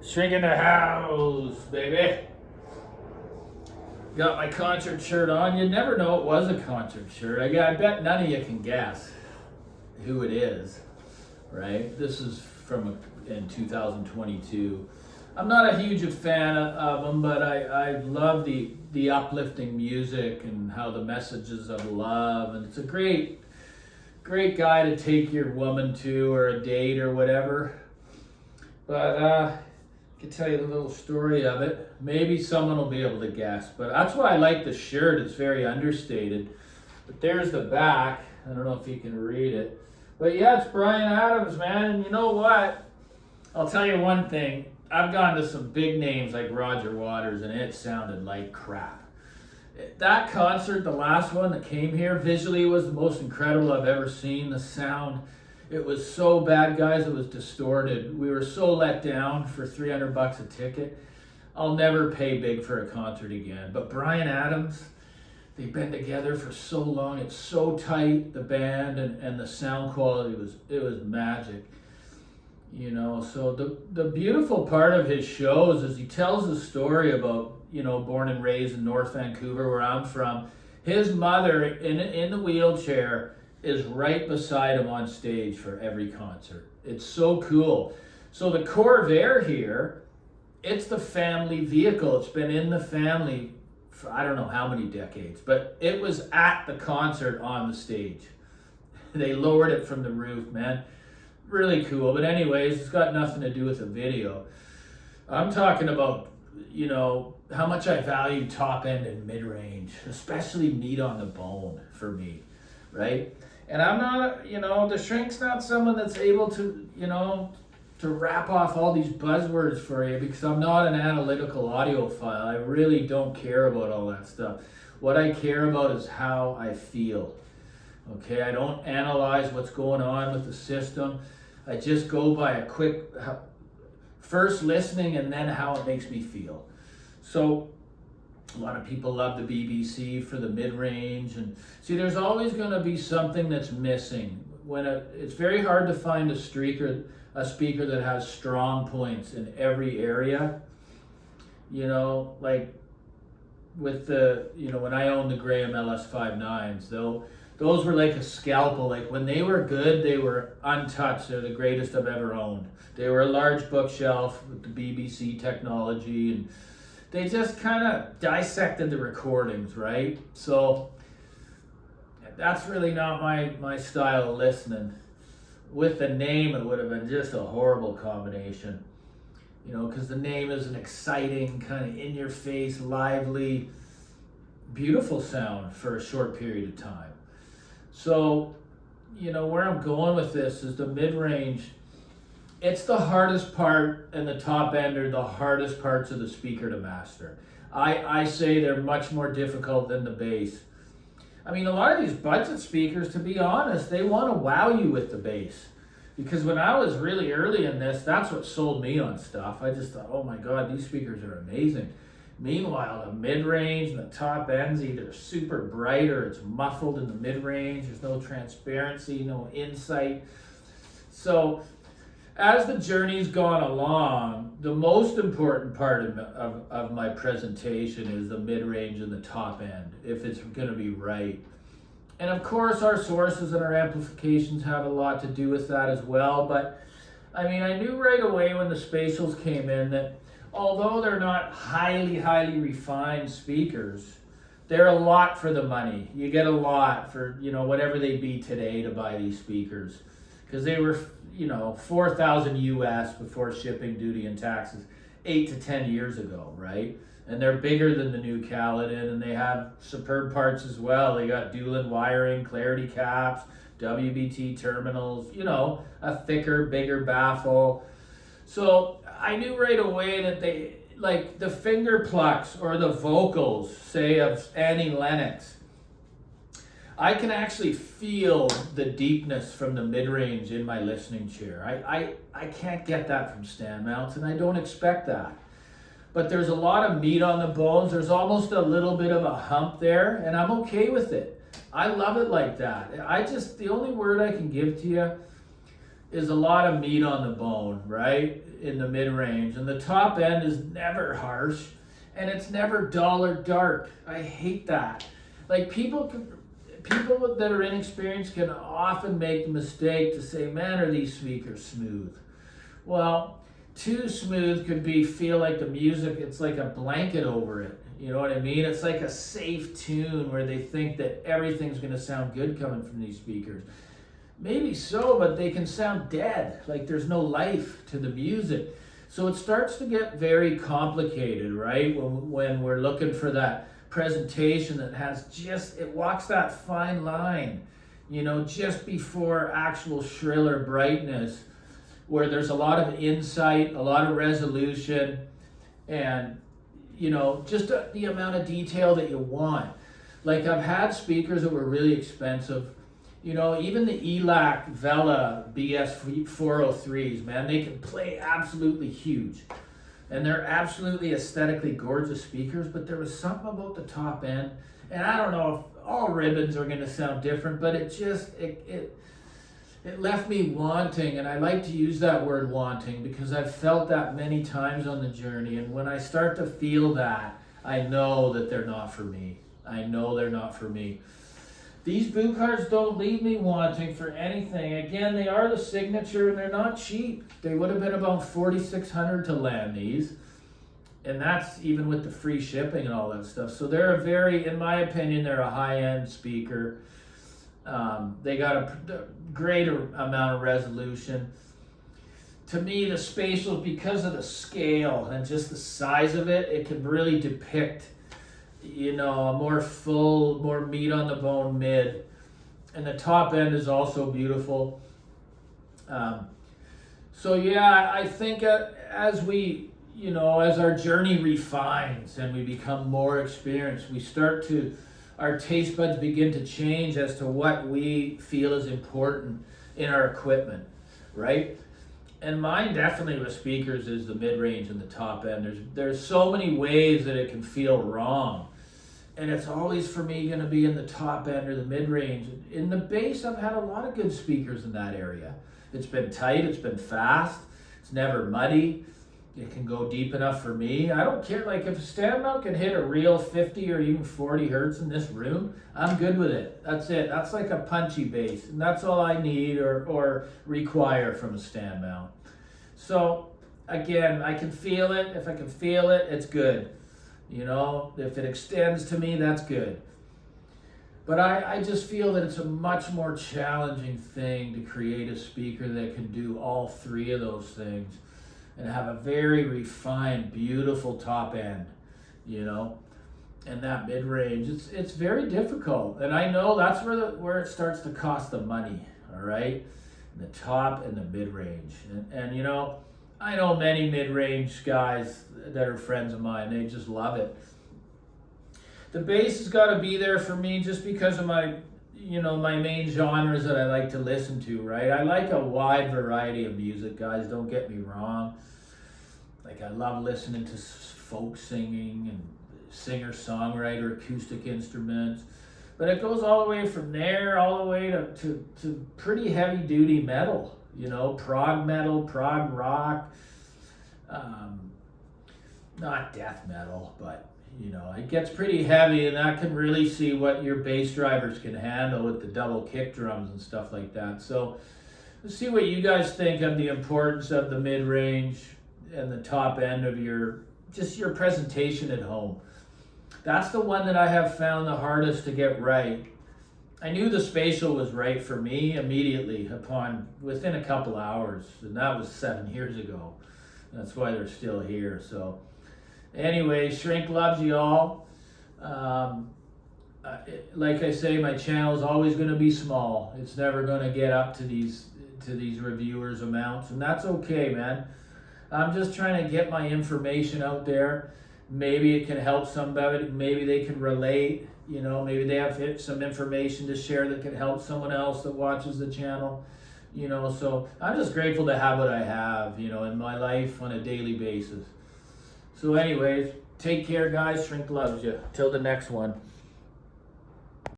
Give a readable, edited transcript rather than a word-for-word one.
Shrinking the house, baby. Got my concert shirt on. You'd never know it was a concert shirt. I bet none of you can guess who it is, right? This is in 2022. I'm not a huge fan of them, but I love the uplifting music and how the messages of love, and it's a great guy to take your woman to, or a date or whatever. But I can tell you a little story of it. Maybe someone will be able to guess, but that's why I like the shirt. It's very understated. But there's the back. I don't know if you can read it. But yeah, it's Bryan Adams, man. And you know what? I'll tell you one thing. I've gone to some big names like Roger Waters, and it sounded like crap. That concert, the last one that came here, visually was the most incredible I've ever seen. The sound, it was so bad, guys. It was distorted. We were so let down for $300 a ticket. I'll never pay big for a concert again. But Bryan Adams, they've been together for so long. It's so tight, the band, and the sound quality was magic. You know, so the beautiful part of his shows is he tells the story about, you know, born and raised in North Vancouver, where I'm from. His mother in the wheelchair is right beside him on stage for every concert. It's so cool. So the Corvair here, it's the family vehicle. It's been in the family for I don't know how many decades, but it was at the concert on the stage. They lowered it from the roof, man. Really cool. But anyways, it's got nothing to do with the video. I'm talking about, you know, how much I value top end and mid-range, especially meat on the bone for me, right? And I'm not, you know, the shrink's not someone that's able to, you know, to wrap off all these buzzwords for you, because I'm not an analytical audiophile. I really don't care about all that stuff. What I care about is how I feel. Okay, I don't analyze what's going on with the system. I just go by a quick first listening and then how it makes me feel. So a lot of people love the BBC for the mid-range, and see, there's always going to be something that's missing. It's very hard to find a speaker that has strong points in every area. You know, like with the, you know, when I owned the Graham LS59s, though, those were like a scalpel. Like when they were good, they were untouched. They're the greatest I've ever owned. They were a large bookshelf with the BBC technology, and they just kind of dissected the recordings, right? So that's really not my style of listening. With the name, it would have been just a horrible combination, you know, because the name is an exciting, kind of in-your-face, lively, beautiful sound for a short period of time. So, you know, where I'm going with this is the mid-range. It's the hardest part, and the top end are the hardest parts of the speaker to master. I say they're much more difficult than the bass. I mean, a lot of these budget speakers, to be honest, they want to wow you with the bass. Because when I was really early in this, that's what sold me on stuff. I just thought, oh my God, these speakers are amazing. Meanwhile, the mid-range and the top end's either super bright or it's muffled in the mid-range. There's no transparency, no insight. So as the journey's gone along, the most important part of my presentation is the mid-range and the top end, if it's going to be right. And of course, our sources and our amplifications have a lot to do with that as well. But I mean, I knew right away when the spatials came in that although they're not highly refined speakers, they're a lot for the money. You get a lot for, you know, whatever they be today to buy these speakers. Because they were, you know, $4,000 US before shipping, duty, and taxes 8 to 10 years ago, right? And they're bigger than the new Caledon, and they have superb parts as well. They got dual wiring, clarity caps, WBT terminals, you know, a thicker, bigger baffle. So I knew right away that they, like the finger plucks or the vocals, say, of Annie Lennox, I can actually feel the deepness from the mid-range in my listening chair. I can't get that from stand mounts, and I don't expect that. But there's a lot of meat on the bones. There's almost a little bit of a hump there, and I'm okay with it. I love it like that. The only word I can give to you is a lot of meat on the bone, right? in the mid-range, and the top end is never harsh, and it's never dull or dark. I hate that. Like people that are inexperienced can often make the mistake to say, man, are these speakers smooth? Well, too smooth could feel like the music, it's like a blanket over it. You know what I mean? It's like a safe tune where they think that everything's going to sound good coming from these speakers. Maybe so, but they can sound dead, like there's no life to the music. So it starts to get very complicated, right? When we're looking for that presentation that has it walks that fine line, you know, just before actual shriller brightness, where there's a lot of insight, a lot of resolution, and, you know, just the amount of detail that you want. Like I've had speakers that were really expensive. You know, even the ELAC Vela BS 403s, man, they can play absolutely huge. And they're absolutely aesthetically gorgeous speakers, but there was something about the top end. And I don't know if all ribbons are going to sound different, but it left me wanting. And I like to use that word wanting because I've felt that many times on the journey. And when I start to feel that, I know that they're not for me. I know they're not for me. These boot cards don't leave me wanting for anything. Again, they are the signature and they're not cheap. They would have been about $4,600 to land these. And that's even with the free shipping and all that stuff. So they're a very, in my opinion, they're a high-end speaker. They got a great amount of resolution. To me, the spatial, because of the scale and just the size of it, it can really depict, you know, a more full, more meat on the bone mid. And the top end is also beautiful. So yeah, I think as we, you know, as our journey refines and we become more experienced, our taste buds begin to change as to what we feel is important in our equipment, right? And mine definitely with speakers is the mid-range and the top end. There's so many ways that it can feel wrong. And it's always for me going to be in the top end or the mid-range. In the bass, I've had a lot of good speakers in that area. It's been tight, it's been fast, it's never muddy. It can go deep enough for me. I don't care, like if a stand mount can hit a real 50 or even 40 hertz in this room, I'm good with it. That's it. That's like a punchy bass. And that's all I need or require from a stand mount. So again, I can feel it. If I can feel it, it's good. You know, if it extends to me, that's good. But I just feel that it's a much more challenging thing to create a speaker that can do all three of those things and have a very refined, beautiful top end, you know, and that mid-range. It's very difficult. And I know that's where it starts to cost the money, all right? The top and the mid-range. And you know, I know many mid-range guys that are friends of mine, they just love it. The bass has got to be there for me just because of my main genres that I like to listen to, right? I like a wide variety of music, guys, don't get me wrong. Like I love listening to folk singing and singer-songwriter acoustic instruments. But it goes all the way from there, all the way to pretty heavy-duty metal. You know, prog metal, prog rock, not death metal, but, you know, it gets pretty heavy, and that can really see what your bass drivers can handle with the double kick drums and stuff like that. So let's see what you guys think of the importance of the mid-range and the top end of your presentation at home. That's the one that I have found the hardest to get right. I knew the spatial was right for me immediately within a couple hours, and that was 7 years ago. That's why they're still here. So anyway, Shrink loves you all. Like I say, my channel is always going to be small. It's never going to get up to these reviewers amounts, and that's okay, man. I'm just trying to get my information out there. Maybe it can help somebody. Maybe they can relate. You know, maybe they have some information to share that can help someone else that watches the channel. You know, so I'm just grateful to have what I have, you know, in my life on a daily basis. So anyways, take care, guys. Shrink loves you. Till the next one.